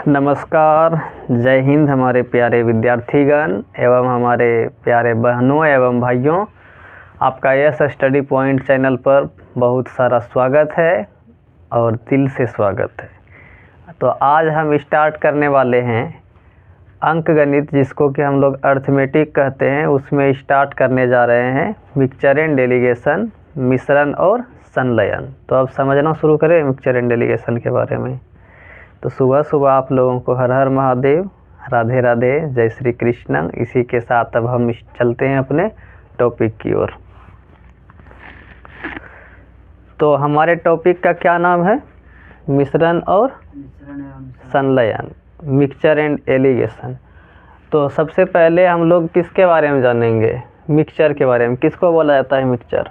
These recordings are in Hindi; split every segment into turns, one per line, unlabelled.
नमस्कार, जय हिंद हमारे प्यारे विद्यार्थीगण एवं हमारे प्यारे बहनों एवं भाइयों। आपका यस स्टडी पॉइंट चैनल पर बहुत सारा स्वागत है और दिल से स्वागत है। तो आज हम स्टार्ट करने वाले हैं अंक गणित, जिसको कि हम लोग अर्थमेटिक कहते हैं। उसमें स्टार्ट करने जा रहे हैं मिक्सचर एंड डेलीगेशन, मिश्रण और संलयन। तो अब समझना शुरू करें मिक्सचर एंड डेलीगेशन के बारे में। तो सुबह सुबह आप लोगों को हर हर महादेव, राधे राधे, जय श्री कृष्ण। इसी के साथ अब हम चलते हैं अपने टॉपिक की ओर। तो हमारे टॉपिक का क्या नाम है? मिश्रण और संलयन, मिक्सचर एंड एलिगेशन। तो सबसे पहले हम लोग किसके बारे में जानेंगे? मिक्सचर के बारे में। किसको बोला जाता है मिक्सचर?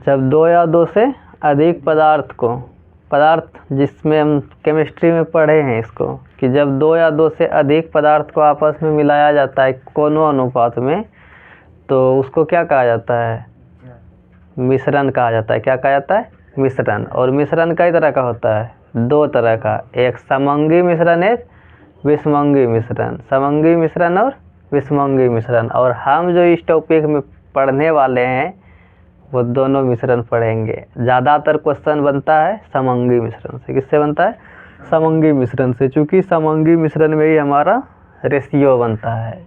जब दो या दो से अधिक पदार्थ जिसमें हम केमिस्ट्री में पढ़े हैं इसको, कि जब दो या दो से अधिक पदार्थ को आपस में मिलाया जाता है कोनो अनुपात में, तो उसको क्या कहा जाता है? मिश्रण कहा जाता है। क्या कहा जाता है? मिश्रण। और मिश्रण कई तरह का होता है? दो तरह का, एक समंगी मिश्रण, एक विषमंगी मिश्रण। समंगी मिश्रण और विषमंगी मिश्रण। और हम जो इस टॉपिक में पढ़ने वाले हैं वो दोनों मिश्रण पढ़ेंगे। ज़्यादातर क्वेश्चन बनता है समंगी मिश्रण से। किससे बनता है? समंगी मिश्रण से, चूँकि समंगी मिश्रण में ही हमारा रेशियो बनता है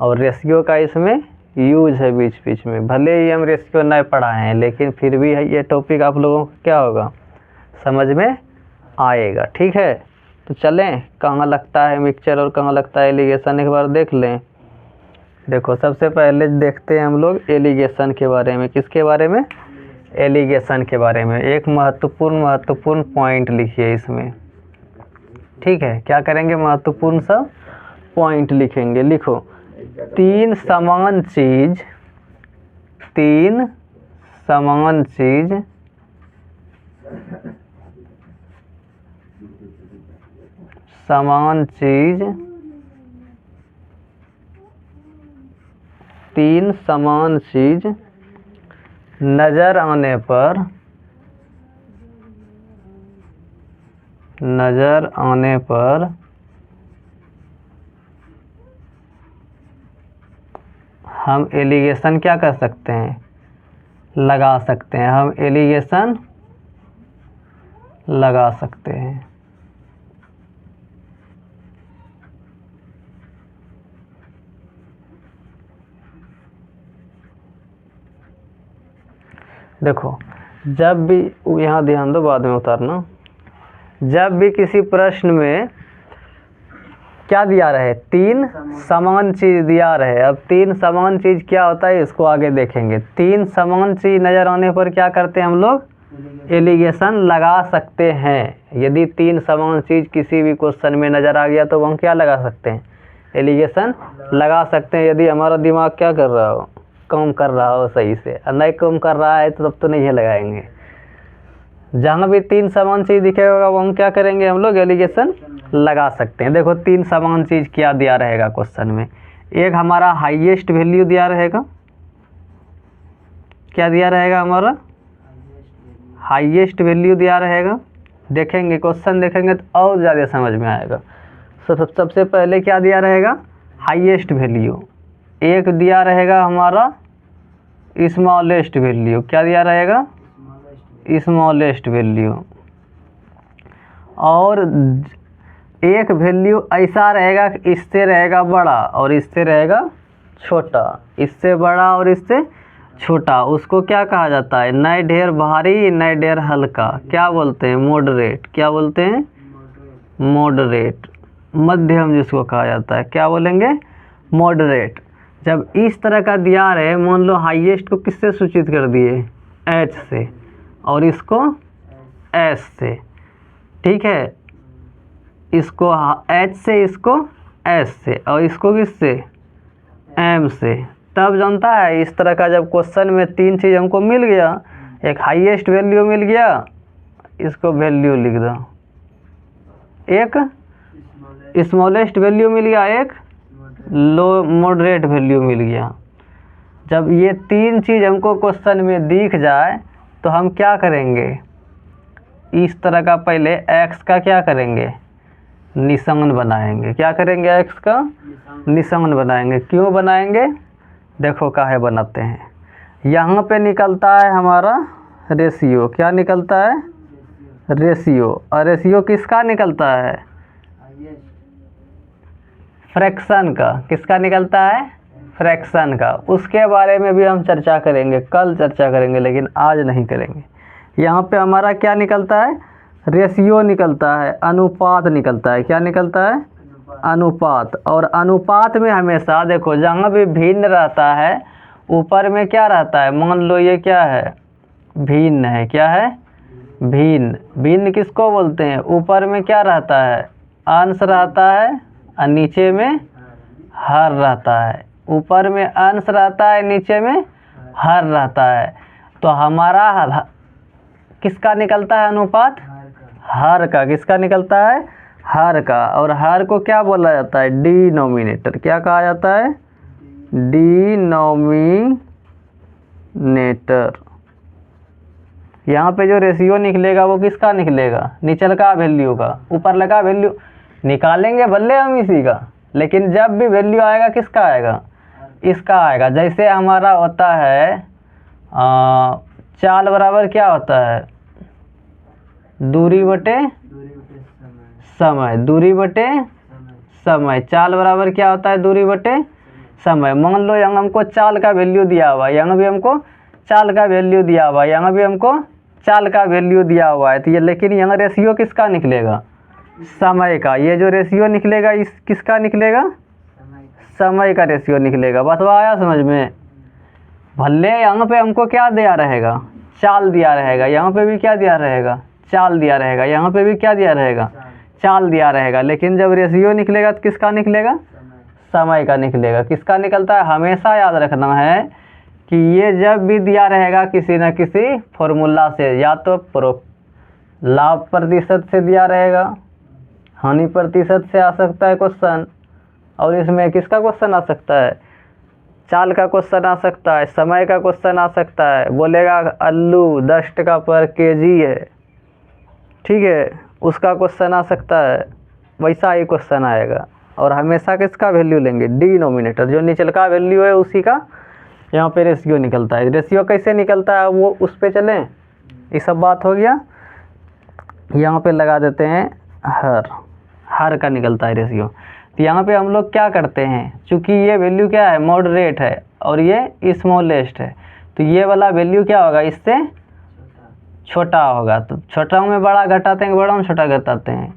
और रेशियो का इसमें यूज है बीच बीच में। भले ही हम रेशियो नहीं पढ़ाए हैं, लेकिन फिर भी ये टॉपिक आप लोगों को क्या होगा, समझ में आएगा। ठीक है, तो चलें कहाँ लगता है मिक्सचर और कहाँ लगता है एलिगेशन, एक बार देख लें। देखो, सबसे पहले देखते हैं हम लोग एलिगेशन के बारे में। किसके बारे में? एलिगेशन के बारे में। एक महत्वपूर्ण पॉइंट लिखिए इसमें। ठीक है, क्या करेंगे? महत्वपूर्ण सा पॉइंट लिखेंगे। लिखो, तीन समान चीज नजर आने पर हम एलिगेशन क्या कर सकते हैं? लगा सकते हैं। हम एलिगेशन लगा सकते हैं। देखो, जब भी, यहाँ ध्यान दो, बाद में उतारना। जब भी किसी प्रश्न में क्या दिया रहे? तीन समान चीज दिया रहे। अब तीन समान चीज क्या होता है इसको आगे देखेंगे। तीन समान चीज नजर आने पर क्या करते हैं हम लोग? एलिगेशन लगा सकते हैं। यदि तीन समान चीज किसी भी क्वेश्चन में नजर आ गया तो हम क्या लगा सकते हैं? एलिगेशन लगा सकते हैं। यदि हमारा दिमाग क्या कर रहा हो, काम कर रहा हो सही से, और नहीं काम कर रहा है तो तब तो नहीं लगाएंगे। जहाँ भी तीन समान चीज दिखेगा वो हम क्या करेंगे? हम लोग एलिगेशन लगा सकते हैं। देखो, तीन समान चीज क्या दिया रहेगा क्वेश्चन में? एक हमारा हाईएस्ट वैल्यू दिया रहेगा। क्या दिया रहेगा? हमारा हाईएस्ट वैल्यू दिया रहेगा। देखेंगे क्वेश्चन, देखेंगे तो और ज़्यादा समझ में आएगा। सबसे पहले क्या दिया रहेगा? Highest value. एक दिया रहेगा हमारा स्मॉलेस्ट वैल्यू। क्या दिया रहेगा? Smallest value. और एक वैल्यू ऐसा रहेगा कि इससे रहेगा बड़ा और इससे रहेगा छोटा। इससे बड़ा और इससे छोटा, उसको क्या कहा जाता है? न ढेर भारी न ढेर हल्का। क्या बोलते हैं? मॉडरेट। क्या बोलते हैं? मॉडरेट। मध्यम जिसको कहा जाता है, क्या बोलेंगे? मॉडरेट। जब इस तरह का दिया रहे, मान लो हाईएस्ट को किससे सूचित कर दिए? H से, और इसको S से। ठीक है, इसको H से, इसको S से, और इसको किससे? M से। तब जानता है, इस तरह का जब क्वेश्चन में तीन चीज़ हमको मिल गया, एक हाईएस्ट वैल्यू मिल गया, इसको वैल्यू लिख दो, एक स्मॉलेस्ट वैल्यू मिल गया, एक लो मॉडरेट वैल्यू मिल गया। जब ये तीन चीज़ हमको क्वेश्चन में दिख जाए तो हम क्या करेंगे? इस तरह का पहले x का क्या करेंगे, निशान बनाएंगे। क्या करेंगे, x का निशान बनाएंगे। क्यों बनाएंगे, देखो काहे बनाते हैं। यहाँ पे निकलता है हमारा रेशियो। क्या निकलता है, रेशियो। और रेशियो किसका निकलता है, फ्रैक्शन का। किसका निकलता है, फ्रैक्शन का। उसके बारे में भी हम चर्चा करेंगे, कल चर्चा करेंगे, लेकिन आज नहीं करेंगे। यहाँ पे हमारा क्या निकलता है, रेशियो निकलता है, अनुपात निकलता है। क्या निकलता है, अनुपात। और अनुपात में हमेशा देखो जहाँ भी भिन्न रहता है ऊपर में क्या रहता है, मान लो ये क्या है, भिन्न है। क्या है, भिन्न। भिन्न किसको बोलते हैं, ऊपर में क्या रहता है, अंश रहता है और नीचे में हर रहता है। ऊपर में अंश रहता है, नीचे में हर रहता है। तो हमारा किसका निकलता है अनुपात, हर का। किसका निकलता है, हर का। और हर को क्या बोला जाता है, डिनोमिनेटर। क्या कहा जाता है, डिनोमिनेटर। यहाँ पे जो रेशियो निकलेगा वो किसका निकलेगा, निचल का वैल्यू का। ऊपर लगा वैल्यू निकालेंगे भले हम इसी का, लेकिन जब भी वैल्यू आएगा किसका आएगा, इसका आएगा। जैसे हमारा होता है चाल बराबर क्या होता है, दूरी बटे समय। दूरी बटे समय। चाल बराबर क्या होता है, दूरी बटे समय। मान लो यहाँ हमको चाल का वैल्यू दिया हुआ है, यहाँ भी हमको चाल का वैल्यू दिया हुआ है, यहाँ भी हमको चाल का वैल्यू दिया हुआ है। तो ये लेकिन यहाँ रेशियो किसका निकलेगा, समय का। ये जो रेशियो निकलेगा इस किसका निकलेगा, समय का रेशियो निकलेगा। बतवा आया समझ में। भले यहाँ पे हमको क्या दिया रहेगा, चाल दिया रहेगा, यहाँ पे भी क्या दिया रहेगा, चाल दिया रहेगा, यहाँ पे भी क्या दिया रहेगा, चाल दिया रहेगा। लेकिन जब रेशियो निकलेगा तो किसका निकलेगा, समय का निकलेगा। किसका निकलता है, हमेशा याद रखना है कि ये जब भी दिया रहेगा किसी न किसी फॉर्मूला से, या तो लाभ प्रतिशत से दिया रहेगा, हानि प्रतिशत से आ सकता है क्वेश्चन, और इसमें किसका क्वेश्चन आ सकता है, चाल का क्वेश्चन आ सकता है, समय का क्वेश्चन आ सकता है। बोलेगा आलू 10 टका पर केजी है, ठीक है, उसका क्वेश्चन आ सकता है। वैसा ही क्वेश्चन आएगा। और हमेशा किसका वैल्यू लेंगे, डिनोमिनेटर। जो निचल का वैल्यू है उसी का यहाँ पे रेशियो निकलता है। रेशियो कैसे निकलता है वो उस पे चलें, ये सब बात हो गया। यहाँ पे लगा देते हैं हर का निकलता है रेशियो। तो यहाँ पे हम लोग क्या करते हैं, चूँकि ये वैल्यू क्या है, मॉडरेट है और ये स्मॉलेस्ट है, तो ये वाला वैल्यू क्या होगा, इससे छोटा होगा। तो छोटा में बड़ा घटाते हैं, बड़ा में छोटा घटाते हैं,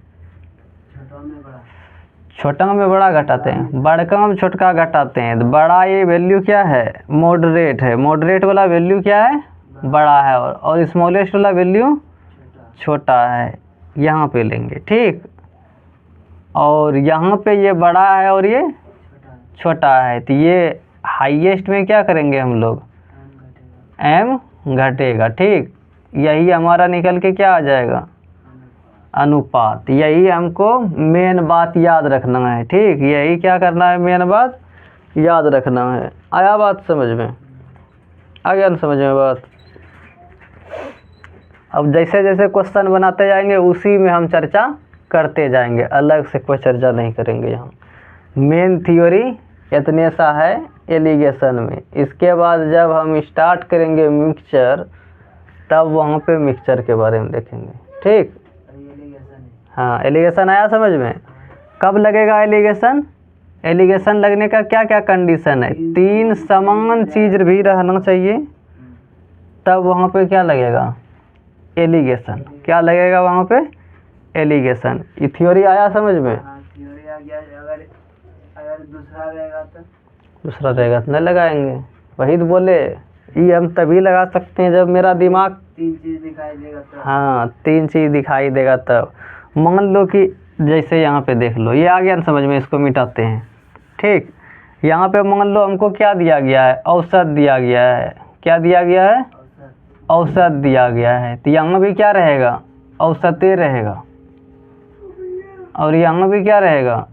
छोटा में बड़ा घटाते हैं, बड़का में छोटका घटाते हैं। तो बड़ा ये वैल्यू क्या है, मॉडरेट है। मॉडरेट वाला वैल्यू क्या है, बड़ा है, और स्मॉलेस्ट वाला वैल्यू छोटा है। यहाँ पे लेंगे, ठीक। और यहाँ पे ये बड़ा है और ये छोटा है, तो ये हाईएस्ट में क्या करेंगे हम लोग, m घटेगा, ठीक। यही हमारा निकल के क्या आ जाएगा, अनुपात। यही हमको मेन बात याद रखना है, ठीक। यही क्या करना है, मेन बात याद रखना है। आया बात समझ में, आ गया समझ में बात। अब जैसे जैसे क्वेश्चन बनाते जाएंगे उसी में हम चर्चा करते जाएंगे, अलग से कोई चर्चा नहीं करेंगे। यहाँ मेन थ्योरी इतने सा है एलिगेशन में। इसके बाद जब हम स्टार्ट करेंगे मिक्सचर, तब वहाँ पे मिक्सचर के बारे में देखेंगे, ठीक। हाँ, एलिगेशन आया समझ में। कब लगेगा एलिगेशन, एलिगेशन लगने का क्या क्या कंडीशन है, 3 समान चीज़ भी रहना चाहिए, तब वहाँ पे क्या लगेगा, एलिगेशन। क्या लगेगा वहाँ पे, एलिगेशन। ये थ्योरी आया समझ में।
थ्योरी आ गया। अगर दूसरा रहेगा तो,
दूसरा रहेगा तो नहीं लगाएंगे। वही तो बोले, ये हम तभी लगा सकते हैं जब मेरा दिमाग
3 चीज़ दिखाई देगा तब।
हाँ, 3 चीज़ दिखाई देगा तब। मान लो कि जैसे यहाँ पे देख लो, ये आ गया ना समझ में, इसको मिटाते हैं, ठीक। यहाँ पे मान लो हमको क्या दिया गया है, औसत दिया गया है। क्या दिया गया है, औसत दिया गया है। तो यहाँ भी क्या रहेगा, औसते रहेगा, और यहाँ भी क्या रहेगा,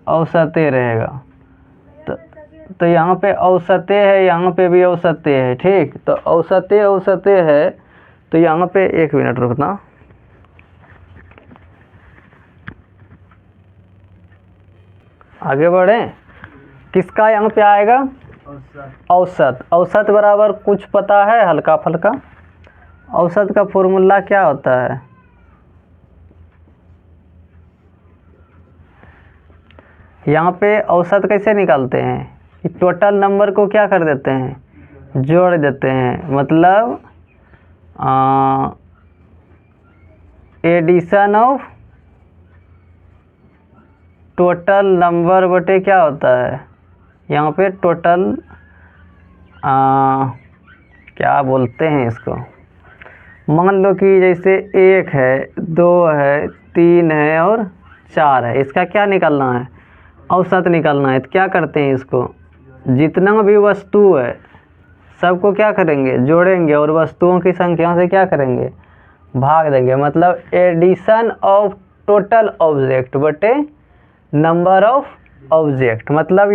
औसते रहेगा। तो यहाँ पे औसते है, यहाँ पे भी औसते है, ठीक। तो औसते औसते है, तो यहाँ पे 1 मिनट रुकना। आगे बढ़े, किसका यहाँ पे आएगा? औसत। औसत बराबर कुछ पता है हल्का फुल्का? औसत का फॉर्मूला क्या होता है? यहाँ पे औसत कैसे निकालते हैं कि टोटल नंबर को क्या कर देते हैं? जोड़ देते हैं। मतलब एडिशन ऑफ टोटल नंबर बटे क्या होता है यहाँ पे? टोटल क्या बोलते हैं इसको? मान लो कि जैसे 1 है, 2 है, 3 है और 4 है, इसका क्या निकालना है? औसत निकालना है। तो क्या करते हैं इसको? जितना भी वस्तु है सबको क्या करेंगे? जोड़ेंगे और वस्तुओं की संख्या से क्या करेंगे? भाग देंगे। मतलब एडिशन ऑफ टोटल ऑब्जेक्ट बटे नंबर ऑफ ऑब्जेक्ट। मतलब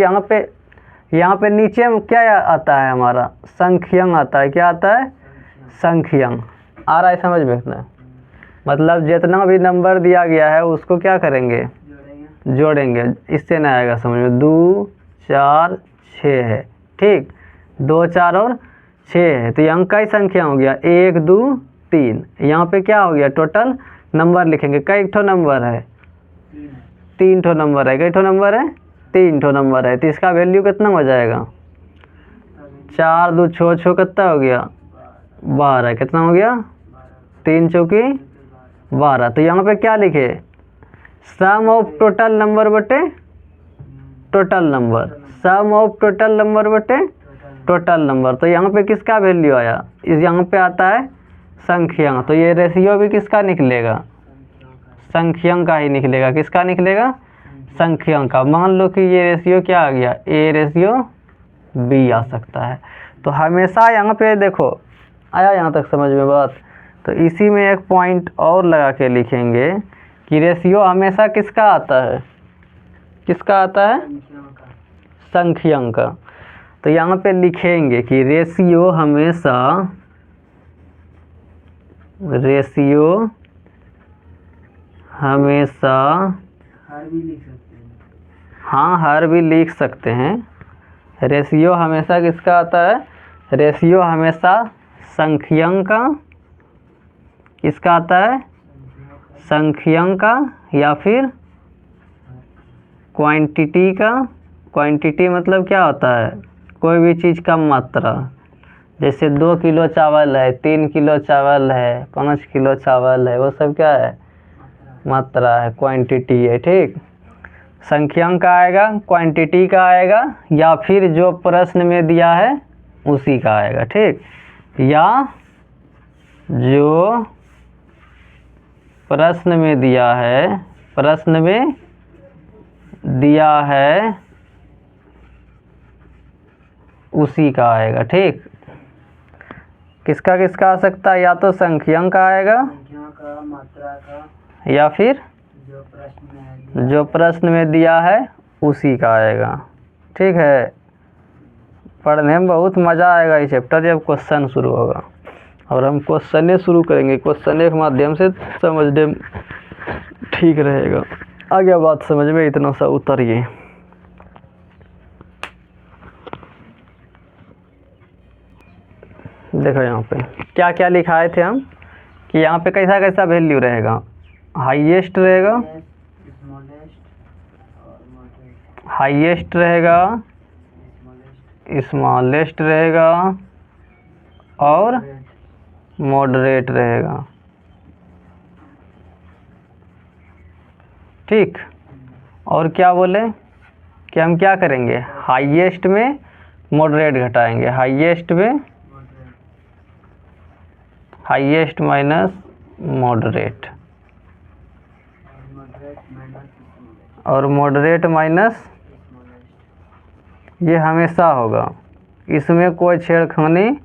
यहाँ पे नीचे में क्या आता है हमारा? संख्यंक आता है। क्या आता है? संख्यंक। आ रहा है समझ में इतना? मतलब जितना भी नंबर दिया गया है उसको क्या करेंगे? जोड़ेंगे। इससे ना आएगा समझ में। 2 4 6 है, ठीक। 2 4 और 6 है, तो यहाँ कई संख्या हो गया? 1 2 3। यहाँ पे क्या हो गया? टोटल नंबर लिखेंगे। कई ठो नंबर है? 3 ठो नंबर है। कई ठो नंबर है? 3 ठो नंबर है। तो इसका वैल्यू कितना हो जाएगा? 4 2 6 6 कितना हो गया? 12। कितना हो गया? 3 चौकी 12। तो यहाँ पे क्या लिखे? सम ऑफ टोटल नंबर बटे total number. Sum of total number बटे टोटल नंबर। तो यहाँ पे किसका वैल्यू आया? इस यहाँ पे आता है संख्यंक। तो ये रेशियो भी किसका निकलेगा? संख्यंक का ही निकलेगा। किसका निकलेगा? संख्यंक का। मान लो कि ये रेशियो क्या आ गया? ए रेशियो बी आ सकता है। तो हमेशा यहाँ पे देखो, आया यहाँ तक समझ में बात? तो इसी में एक पॉइंट और लगा के लिखेंगे कि रेशियो हमेशा किसका आता है? किसका आता है? संख्यंक का। तो यहाँ पे लिखेंगे कि रेशियो हमेशा
हर भी लिख सकते हैं।
हाँ, हर भी लिख सकते हैं। रेशियो हमेशा किसका आता है? रेशियो हमेशा संख्यंक का। किसका आता है? संख्यंक का या फिर क्वांटिटी का। क्वांटिटी मतलब क्या होता है? कोई भी चीज़ का मात्रा। जैसे 2 किलो चावल है, 3 किलो चावल है, 5 किलो चावल है, वो सब क्या है? मात्रा है, क्वांटिटी है, ठीक। संख्यंक का आएगा, क्वांटिटी का आएगा, या फिर जो प्रश्न में दिया है उसी का आएगा, ठीक। या जो प्रश्न में दिया है, प्रश्न में दिया है उसी का आएगा, ठीक। किसका किसका आ सकता है? या तो संख्यंक का आएगा,
संख्या का, मात्रा का,
या फिर जो प्रश्न में दिया है उसी का आएगा, ठीक है। पढ़ने में बहुत मज़ा आएगा ये चैप्टर जब क्वेश्चन शुरू होगा, और हम क्वेश्चन शुरू करेंगे। क्वेश्चन के माध्यम से समझने में ठीक रहेगा। आ गया बात समझ में? इतना सा उतरिए। देखो यहाँ पे क्या क्या लिखाए थे हम कि यहाँ पे कैसा कैसा वैल्यू रहेगा? हाईएस्ट रहेगा, हाईएस्ट रहेगा, स्मॉलेस्ट रहेगा और मॉडरेट रहेगा, ठीक। और क्या बोले कि हम क्या करेंगे? हाईएस्ट में मॉडरेट घटाएंगे। हाईएस्ट में हाईएस्ट माइनस मॉडरेट, और मॉडरेट माइनस, ये हमेशा होगा। इसमें कोई छेड़खानी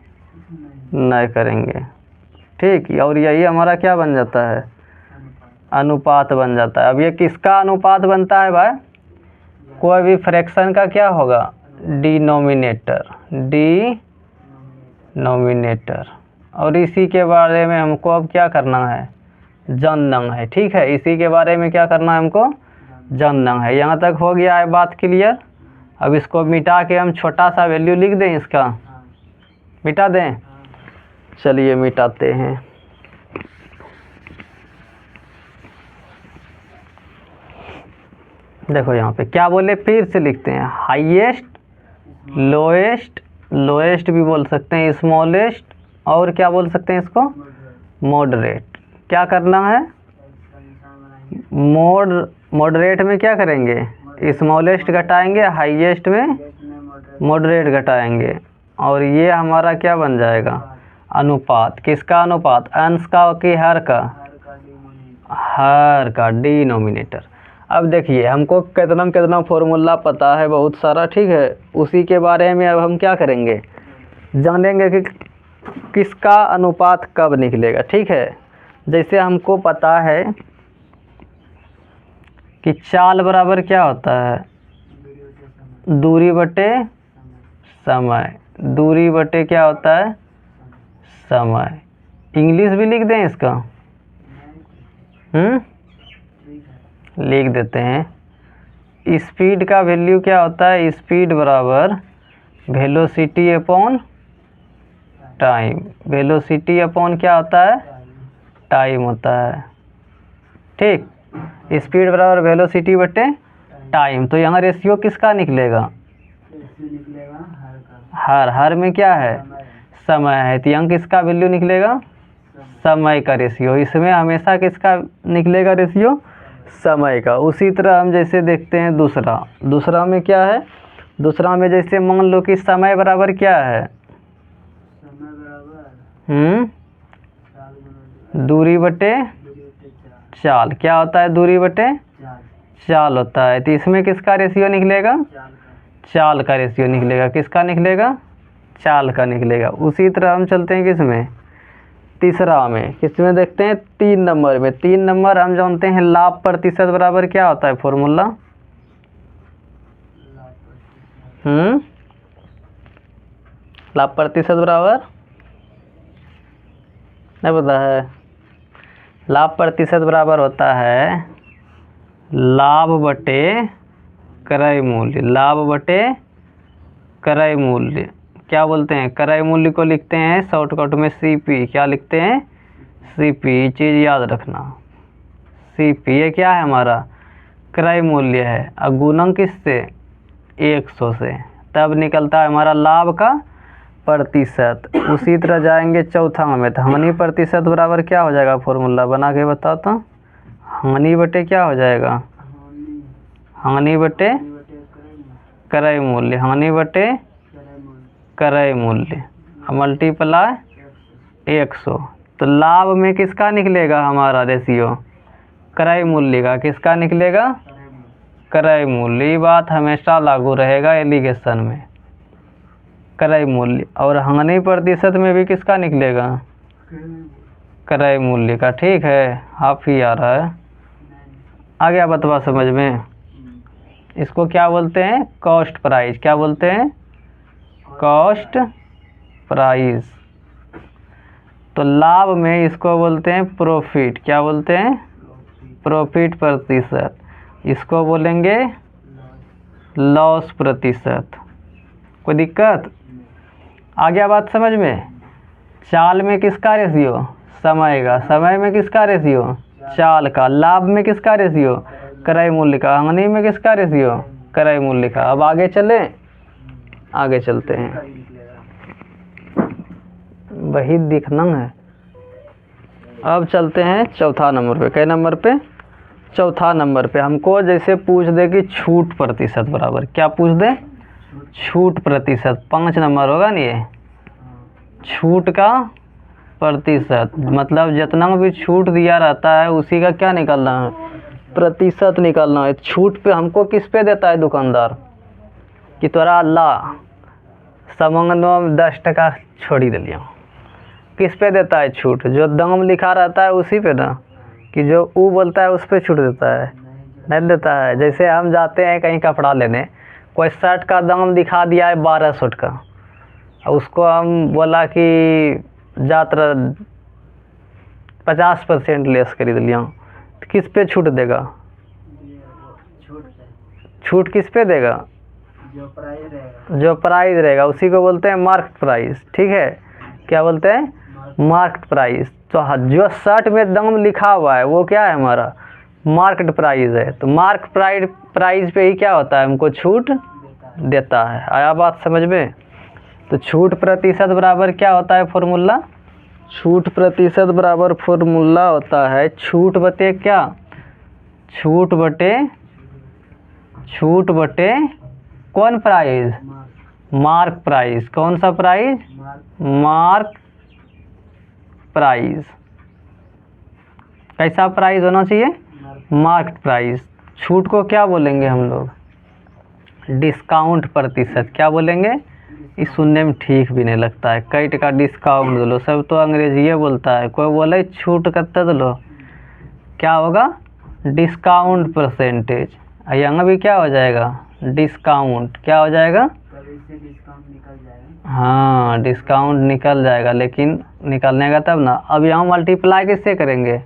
नहीं करेंगे, ठीक। और यही हमारा क्या बन जाता है? अनुपात बन जाता है। अब ये किसका अनुपात बनता है भाई? कोई भी फ्रैक्शन का क्या होगा? डिनोमिनेटर, डिनोमिनेटर, और इसी के बारे में हमको अब क्या करना है, जानना है। ठीक है, इसी के बारे में क्या करना है, हमको जानना है। यहाँ तक हो गया है बात क्लियर। अब इसको मिटा के हम छोटा सा वैल्यू लिख दें इसका, मिटा दें। चलिए मिटाते हैं। देखो यहाँ पे क्या बोले, फिर से लिखते हैं, हाईएस्ट, लोएस्ट, लोएस्ट भी बोल सकते हैं, स्मॉलेस्ट, और क्या बोल सकते हैं इसको, मॉडरेट। क्या करना है, मॉडरेट में क्या करेंगे, स्मॉलेस्ट घटाएंगे, हाईएस्ट में मॉडरेट घटाएंगे, और ये हमारा क्या बन जाएगा, अनुपात। किसका अनुपात, अंश का कि हर का, हर का, डिनोमिनेटर। अब देखिए हमको कितना फॉर्मूला पता है, बहुत सारा। ठीक है, उसी के बारे में अब हम क्या करेंगे, जानेंगे कि किसका अनुपात कब निकलेगा। ठीक है, जैसे हमको पता है कि चाल बराबर क्या होता है, दूरी बटे समय। दूरी बटे क्या होता है, समय। इंग्लिश भी लिख दें इसका, लिख देते हैं। स्पीड का वैल्यू क्या होता है, स्पीड बराबर velocity upon time. Velocity upon क्या होता है, टाइम होता है। ठीक, स्पीड बराबर वेलोसिटी बटे टाइम। तो यहाँ रेशियो किसका निकलेगा, हर में क्या है, समय है। तो यहाँ किसका वैल्यू निकलेगा, समय का रेशियो। इसमें हमेशा किसका निकलेगा रेशियो, समय का। उसी तरह हम जैसे देखते हैं दूसरा में क्या है, दूसरा में जैसे मान लो कि समय बराबर क्या है, दूरी बटे चाल। क्या होता है, दूरी बटे चाल होता है। तो इसमें किसका रेशियो निकलेगा, चाल का रेशियो निकलेगा। किसका निकलेगा, चाल का निकलेगा। उसी तरह हम चलते हैं किसमें, तीसरा में। किसमें देखते हैं, 3 नंबर में। 3 नंबर हम जानते हैं लाभ प्रतिशत बराबर क्या होता है, फॉर्मूला, लाभ प्रतिशत बराबर नहीं पता है। लाभ प्रतिशत बराबर होता है लाभ बटे क्रय मूल्य। लाभ बटे क्रय मूल्य क्या बोलते हैं, क्रय मूल्य को लिखते हैं शॉर्टकट में सीपी। क्या लिखते हैं, सीपी। चीज़ याद रखना, सीपी ये क्या है, हमारा क्रय मूल्य है। और गुणन किससे, 100 से, तब निकलता है हमारा लाभ का प्रतिशत। उसी तरह जाएंगे चौथा में, तो हानि प्रतिशत बराबर क्या हो जाएगा, फॉर्मूला बना के बताता हूँ। हानि बटे क्या हो जाएगा, हानि बटे क्रय मूल्य। हानि बटे क्रय मूल्य मल्टीप्लाई 100। तो लाभ में किसका निकलेगा हमारा रेशियो, क्रय मूल्य का। किसका निकलेगा, क्रय मूल्य। ये बात हमेशा लागू रहेगा एलिगेशन में, क्रय मूल्य। और हानि प्रतिशत में भी किसका निकलेगा, क्रय मूल्य का। ठीक है, आप ही आ रहा है, आ गया बतवा समझ में। इसको क्या बोलते हैं, कॉस्ट प्राइस। क्या बोलते हैं, कॉस्ट प्राइस। तो लाभ में इसको बोलते हैं प्रॉफिट। क्या बोलते हैं, प्रॉफिट प्रतिशत। इसको बोलेंगे लॉस प्रतिशत। कोई दिक्कत, आ गया बात समझ में। चाल में किसका रेशियो, समय का। समय में किसका रेशियो, चाल का। लाभ में किसका रेशियो, क्रय मूल्य का। हानि में किसका रेशियो, क्रय मूल्य का। अब आगे चलें, आगे चलते हैं, वही दिखना है। अब चलते हैं चौथा नंबर पे। कई नंबर पे, चौथा नंबर पे। हमको जैसे पूछ दे कि छूट प्रतिशत बराबर क्या पूछ दे, छूट प्रतिशत। 5 नंबर होगा नहीं ये, छूट का प्रतिशत। मतलब जितना भी छूट दिया रहता है उसी का क्या निकालना है, प्रतिशत निकालना है। छूट पे हमको किस पे देता है दुकानदार, कि तोरा ला सामान 10 छोड़ी दिलिया। किस पे देता है छूट, जो दाम लिखा रहता है उसी पे ना, कि जो वो बोलता है उस पे छूट देता है, नहीं देता है। जैसे हम जाते हैं कहीं कपड़ा लेने, कोई शर्ट का दाम दिखा दिया है 1200 का, उसको हम बोला कि ज़्यादा 50% लेस खरीद लिया तो किस पे छूट देगा?
ये वो छूट पे,
छूट किस पे देगा?
जो प्राइस रहेगा।
जो प्राइस रहेगा उसी को बोलते हैं मार्केट प्राइस। ठीक है, क्या बोलते हैं? Market price. तो जो शर्ट में दाम लिखा हुआ है वो क्या है? हमारा मार्केट प्राइस है। तो मार्केट प्राइस पे ही क्या होता है? हमको छूट देता है। आया बात समझ में? तो छूट प्रतिशत बराबर क्या होता है फॉर्मूला? छूट प्रतिशत बराबर फॉर्मूला होता है छूट बटे क्या? छूट बटे कौन प्राइस? Mark price. कौन सा प्राइस? Mark price. कैसा प्राइस होना चाहिए? Market price. छूट को क्या बोलेंगे हम लोग? डिस्काउंट प्रतिशत। क्या बोलेंगे? ये सुनने में ठीक भी नहीं लगता है। कई टका डिस्काउंट दो लो, सब तो अंग्रेजी बोलता है। कोई बोले छूट कत्ते दो लो, क्या होगा? Discount percentage. यहाँ भी क्या हो जाएगा? डिस्काउंट। क्या हो जाएगा?
तब इससे डिस्काउंट निकल जाएगा।
हाँ, डिस्काउंट निकल जाएगा, लेकिन निकलने का तब ना। अब यहाँ मल्टीप्लाई किससे करेंगे?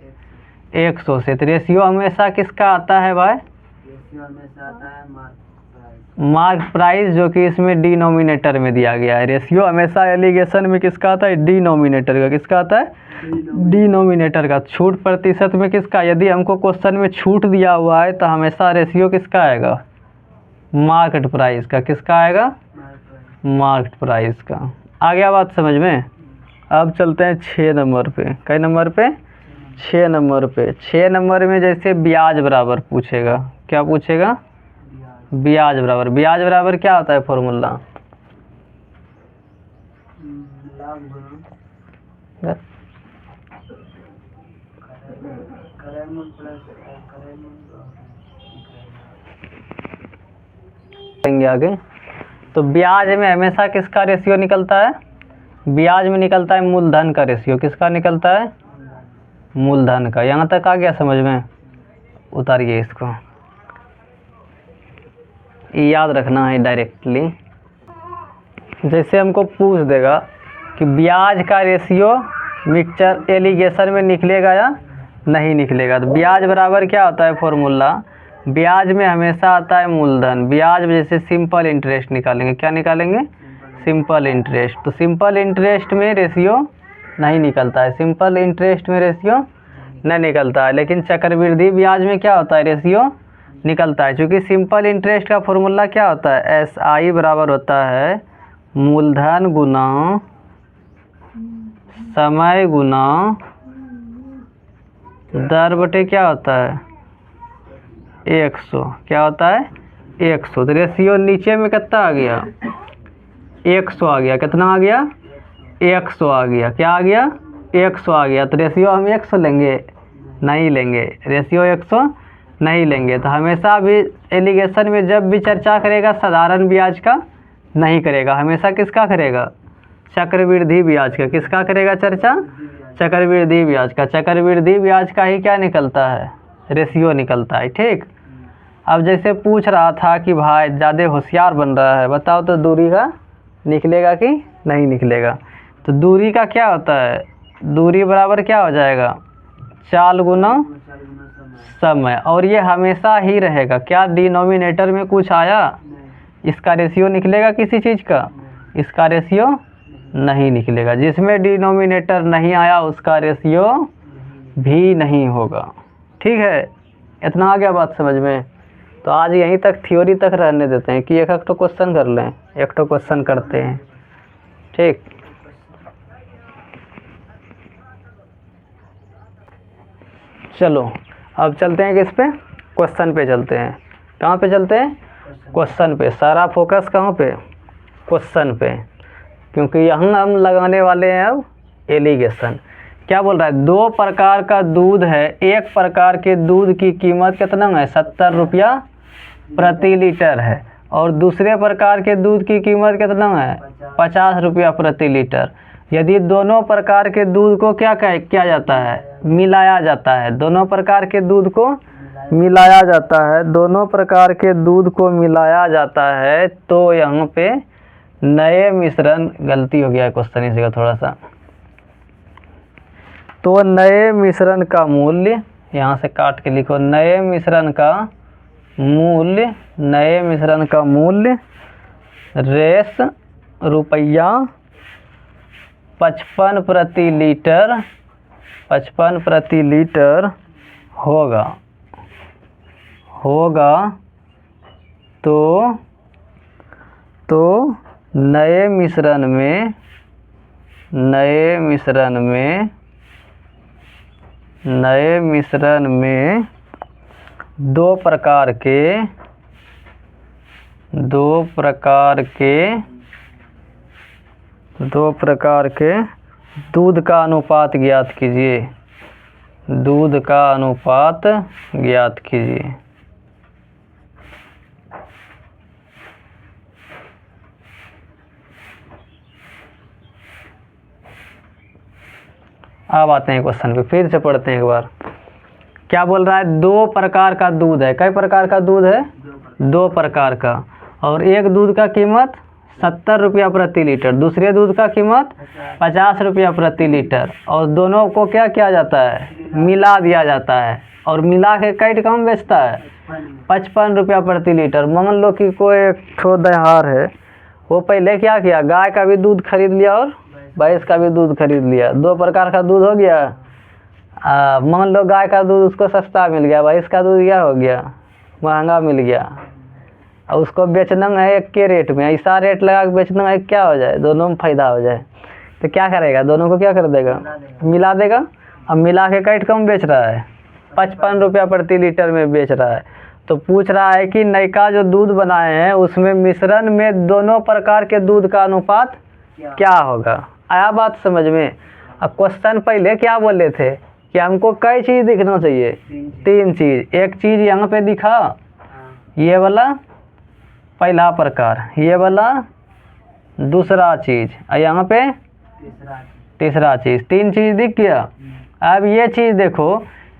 100 से। तो रेशियो हमेशा किसका आता है भाई?
रेशियो हमेशा आता है मार्क प्राइस।
मार्क प्राइस, जो कि इसमें डिनोमिनेटर में दिया गया है। रेशियो हमेशा एलिगेशन में किसका आता है? डिनोमिनेटर का। किसका आता है? डिनोमिनेटर का। छूट प्रतिशत में किसका? यदि हमको क्वेश्चन में छूट दिया हुआ है तो हमेशा रेशियो किसका आएगा? मार्केट प्राइस का। किसका आएगा? मार्केट प्राइस का। आ गया बात समझ में? अब चलते हैं 6 नंबर पे। कई नंबर पे? 6 नंबर पे। 6 नंबर में जैसे ब्याज बराबर पूछेगा। क्या पूछेगा? ब्याज बराबर। ब्याज बराबर क्या होता है फॉर्मूला?
लाभ गुना करेमूल प्लस
करेंगे आगे। तो ब्याज में हमेशा किसका रेशियो निकलता है? ब्याज में निकलता है मूलधन का रेशियो। किसका निकलता है? मूलधन का। यहाँ तक आ गया समझ में? उतारिए इसको, याद रखना है डायरेक्टली। जैसे हमको पूछ देगा कि ब्याज का रेशियो मिक्सचर एलिगेशन में निकलेगा या नहीं निकलेगा, तो ब्याज बराबर क्या होता है फॉर्मूला? ब्याज में हमेशा आता है मूलधन। ब्याज में जैसे सिंपल इंटरेस्ट निकालेंगे। क्या निकालेंगे? Simple interest. तो सिंपल इंटरेस्ट में रेशियो नहीं निकलता है। सिंपल इंटरेस्ट में रेशियो नहीं निकलता है, लेकिन चक्रवृद्धि ब्याज में क्या होता है? रेशियो निकलता है। क्योंकि सिंपल इंटरेस्ट का फॉर्मूला क्या होता है? SI बराबर होता है मूलधन गुना समय गुना दर बटे क्या होता है? 100। क्या होता है? 100। तो रेशियो नीचे में कितना आ गया? 100 आ गया। कितना आ गया? 100 आ गया। क्या आ गया? 100 आ गया। तो रेशियो हम 100 लेंगे? नहीं लेंगे। रेशियो 100 नहीं लेंगे। तो हमेशा भी एलिगेशन में जब भी चर्चा करेगा साधारण ब्याज का नहीं करेगा, हमेशा किसका करेगा? चक्रवृद्धि ब्याज का। किसका करेगा चर्चा? चक्रवृद्धि ब्याज का। चक्रवृद्धि ब्याज का ही क्या निकलता है? रेशियो निकलता है। ठीक। अब जैसे पूछ रहा था कि भाई ज़्यादा होशियार बन रहा है, बताओ तो दूरी का निकलेगा कि नहीं निकलेगा? तो दूरी का क्या होता है? दूरी बराबर क्या हो जाएगा? चाल गुना समय। और ये हमेशा ही रहेगा। क्या डिनोमिनेटर में कुछ आया? इसका रेशियो निकलेगा किसी चीज़ का? इसका रेशियो नहीं निकलेगा। जिसमें डिनोमिनेटर नहीं आया उसका रेशियो भी नहीं होगा। ठीक है, इतना आ गया बात समझ में? तो आज यहीं तक थ्योरी तक रहने देते हैं कि एक तो क्वेश्चन कर लें। एक तो क्वेश्चन करते हैं। ठीक। चलो अब चलते हैं किस पे? क्वेश्चन पे चलते हैं। कहाँ पे चलते हैं? क्वेश्चन पे। सारा फोकस कहाँ पे? क्वेश्चन पे, क्योंकि यहाँ हम लगाने वाले हैं अब एलिगेशन। क्या बोल रहा है? 2 प्रकार का दूध है। एक प्रकार के दूध की कीमत कितना है? 70 रुपया प्रति लीटर है। और दूसरे प्रकार के दूध की कीमत कितना है? 50 रुपया प्रति लीटर। यदि दोनों प्रकार के दूध को क्या किया जाता है? मिलाया जाता है। दोनों प्रकार के दूध को मिलाया जाता है। दोनों प्रकार के दूध को मिलाया जाता है तो यहाँ पे नए मिश्रण, गलती हो गया क्वेश्चन इसी का थोड़ा सा, तो नए मिश्रण का मूल्य, यहाँ से काट के लिखो, नए मिश्रण का मूल्य, नए मिश्रण का मूल्य रेस रुपया 55 प्रति लीटर, 55 प्रति लीटर होगा। तो नए मिश्रण में दो प्रकार के दूध का अनुपात ज्ञात कीजिए, दूध का अनुपात ज्ञात कीजिए। अब आते हैं क्वेश्चन पे, फिर से पढ़ते हैं एक बार। क्या बोल रहा है? दो प्रकार का दूध है। कई प्रकार का दूध है? दो प्रकार का। और एक दूध का कीमत 70 रुपया प्रति लीटर, दूसरे दूध का कीमत 50 रुपया प्रति लीटर। और दोनों को क्या किया जाता है? मिला दिया जाता है। और मिला के कई कम बेचता है? 55 रुपया प्रति लीटर। मान लो कि कोई एक ठो दहार है, वो पहले क्या किया, गाय का भी दूध खरीद लिया और भैंस का भी दूध खरीद लिया। दो प्रकार का दूध हो गया। मान लो गाय का दूध उसको सस्ता मिल गया, भैंस का दूध क्या हो गया, महंगा मिल गया। और उसको बेचना है एक के रेट में, ऐसा रेट लगा के बेचना है क्या हो जाए, दोनों में फायदा हो जाए। तो क्या करेगा, दोनों को क्या कर देगा? मिला देगा। अब मिला के कई कम बेच रहा है, 55 रुपया प्रति लीटर में बेच रहा है। तो पूछ रहा है कि नयका जो दूध बनाए हैं उसमें मिश्रण में दोनों प्रकार के दूध का अनुपात क्या होगा। आया बात समझ में? अब क्वेश्चन पहले क्या बोले थे कि हमको कई चीज़ दिखना चाहिए? 3 चीज़। एक चीज़ यहाँ पे दिखा, ये वाला पहला प्रकार, ये वाला दूसरा चीज़, और यहाँ पे तीसरा चीज़। 3 चीज़ दिख गया। अब ये चीज़ देखो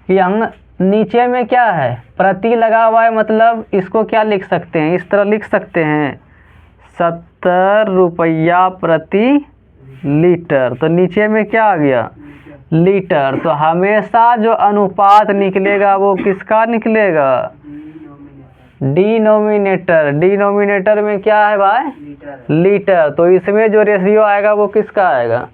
कि यहाँ नीचे में क्या है, प्रति लगा हुआ है, मतलब इसको क्या लिख सकते हैं, इस तरह लिख सकते हैं 70 रुपया प्रति लीटर। तो नीचे में क्या आ गया? लीटर। तो हमेशा जो अनुपात निकलेगा वो किसका निकलेगा? डिनोमिनेटर। डिनोमिनेटर में क्या है भाई? लीटर। तो इसमें जो रेशियो आएगा वो किसका आएगा?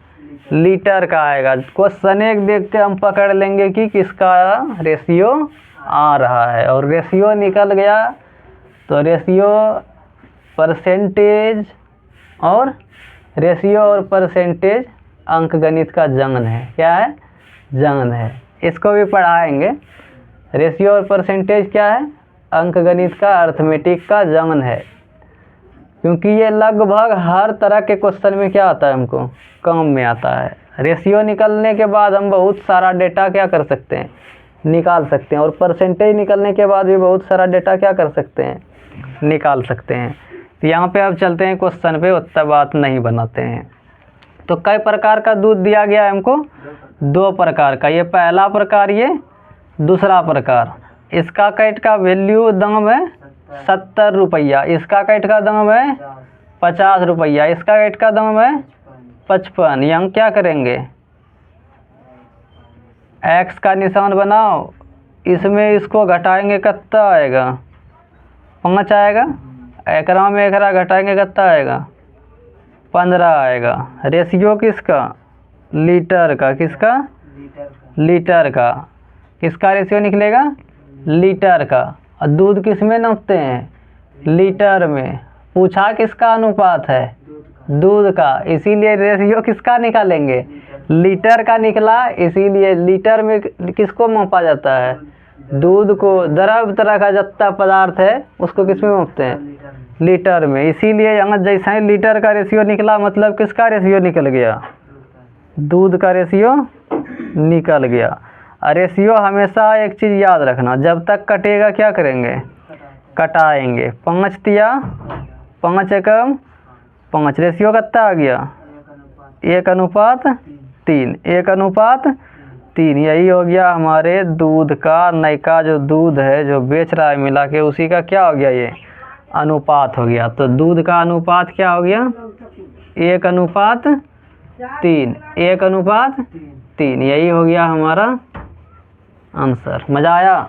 लीटर का आएगा। क्वेश्चन एक देख के हम पकड़ लेंगे कि किसका रेशियो आ रहा है। और रेशियो निकल गया तो रेशियो परसेंटेज और परसेंटेज अंकगणित का जंगन है। क्या है? जंगन है। इसको भी पढ़ाएंगे। रेशियो और परसेंटेज क्या है? अंकगणित का, अर्थमेटिक का जंगन है। क्योंकि ये लगभग हर तरह के क्वेश्चन में क्या आता है, हमको काम में आता है। रेशियो निकलने के बाद हम बहुत सारा डेटा क्या कर सकते हैं, निकाल सकते हैं। और परसेंटेज निकलने के बाद भी बहुत सारा डेटा क्या कर सकते हैं, निकाल सकते हैं। तो यहाँ पे अब चलते हैं क्वेश्चन पे, उतना बात नहीं बनाते हैं। तो कई प्रकार का दूध दिया गया है हमको? 2 प्रकार का। ये पहला प्रकार, ये दूसरा प्रकार। इसका कैट का वैल्यू दाम है 70 रुपया, इसका कैट का दाम है 50 रुपया, इसका कैट का दाम है 55। ये हम क्या करेंगे, एक्स का निशान बनाओ, इसमें इसको घटाएंगे, कितना आएगा? 5 आएगा। एकरा में एकरा घटाएंगे, कितना आएगा? 15 आएगा। रेशियो किसका? लीटर का। किसका? लीटर का। किसका रेशियो निकलेगा? लीटर का। और दूध किस में नापते हैं? लीटर में। पूछा किसका अनुपात है? दूध का। इसीलिए रेशियो किसका निकालेंगे? लीटर का निकला। इसीलिए लीटर में किसको मापा जाता है? दूध को। द्रव तरह का जितना पदार्थ है उसको किस में मापते हैं? लीटर में। इसीलिए यहाँ जैसा ही लीटर का रेशियो निकला, मतलब किसका रेशियो निकल गया? दूध का रेशियो निकल गया। रेशियो हमेशा एक चीज़ याद रखना, जब तक कटेगा क्या करेंगे? कटाएंगे। 5 तिया 5 एकम 5। रेशियो कितना आ गया? 1:3। 1:3। यही हो गया हमारे दूध का, नयका जो दूध है जो बेच रहा है मिला के, उसी का क्या हो गया? ये अनुपात हो गया। तो दूध का अनुपात क्या हो गया? 1:3। 1:3। 3, यही हो गया हमारा आंसर। मज़ा आया?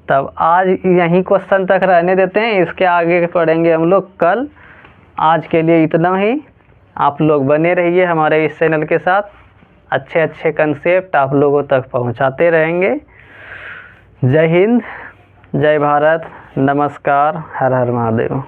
तब आज यहीं क्वेश्चन तक रहने देते हैं, इसके आगे पढ़ेंगे हम लोग कल। आज के लिए इतना ही। आप लोग बने रहिए हमारे इस चैनल के साथ, अच्छे अच्छे कंसेप्ट आप लोगों तक पहुंचाते रहेंगे। जय हिंद, जय भारत, नमस्कार, हर हर महादेव।